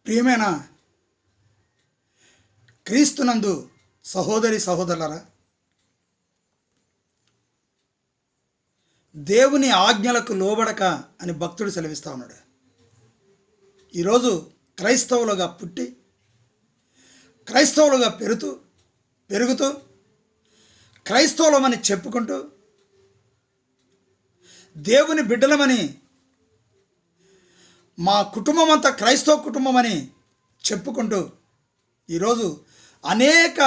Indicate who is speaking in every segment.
Speaker 1: ప్రియమైన క్రీస్తునందు సహోదరి సహోదరులారా, దేవుని ఆజ్ఞలకు లోబడక అని భక్తుడు సెలవిస్తూ ఉన్నాడు. ఈరోజు క్రైస్తవులుగా పుట్టి క్రైస్తవులుగా పెరుగుతూ క్రైస్తవులమని చెప్పుకుంటూ దేవుని బిడ్డలమని, మా కుటుంబం అంతా క్రైస్తవ కుటుంబం అని చెప్పుకుంటూ ఈరోజు అనేక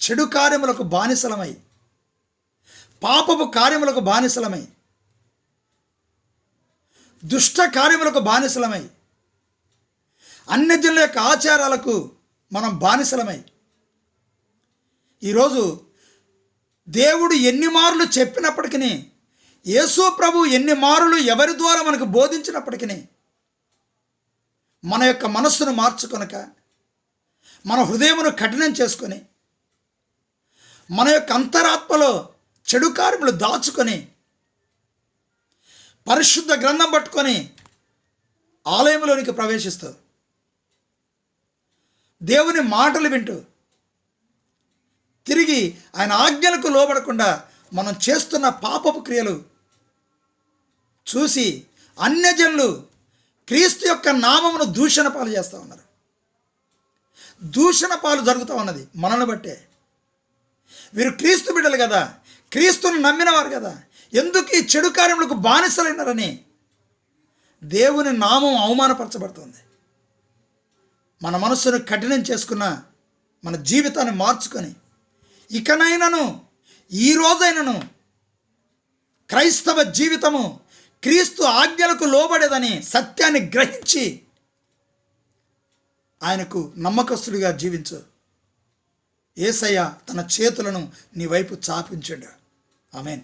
Speaker 1: చెడు కార్యములకు బానిసలమై, పాపపు కార్యములకు బానిసలమై, దుష్ట కార్యములకు బానిసలమై, అన్యజనుల యొక్క ఆచారాలకు మనం బానిసలమై, ఈరోజు దేవుడు ఎన్ని మారులు చెప్పినప్పటికీ, యేసు ప్రభు ఎన్ని మారులు ఎవరి ద్వారా మనకు బోధించినప్పటికీ మన యొక్క మనస్సును మార్చుకొనక, మన హృదయమును కఠినం చేసుకొని, మన యొక్క అంతరాత్మలో చెడు కార్యములు దాచుకొని, పరిశుద్ధ గ్రంథం పట్టుకొని ఆలయంలోనికి ప్రవేశిస్తూ దేవుని మాటలు వింటూ తిరిగి ఆయన ఆజ్ఞలకు లోబడకుండా మనం చేస్తున్న పాపపు క్రియలు చూసి అన్యజనులు క్రీస్తు యొక్క నామమును దూషణ పాలు చేస్తూ ఉన్నారు. దూషణ పాలు జరుగుతూ ఉన్నది మనల్ని బట్టే. వీరు క్రీస్తు బిడ్డలు కదా, క్రీస్తుని నమ్మినవారు కదా, ఎందుకు ఈ చెడు కార్యములకు బానిసలైనారని దేవుని నామం అవమానపరచబడుతుంది. మన మనస్సును కఠినం చేసుకున్న మన జీవితాన్ని మార్చుకొని ఇకనైనాను, ఈ రోజైనను క్రైస్తవ జీవితము క్రీస్తు ఆజ్ఞలకు లోబడేదని సత్యాన్ని గ్రహించి ఆయనకు నమ్మకస్తుడిగా జీవించు. యేసయ్య తన చేతులను నీ వైపు చాపించాడు. ఆమేన్.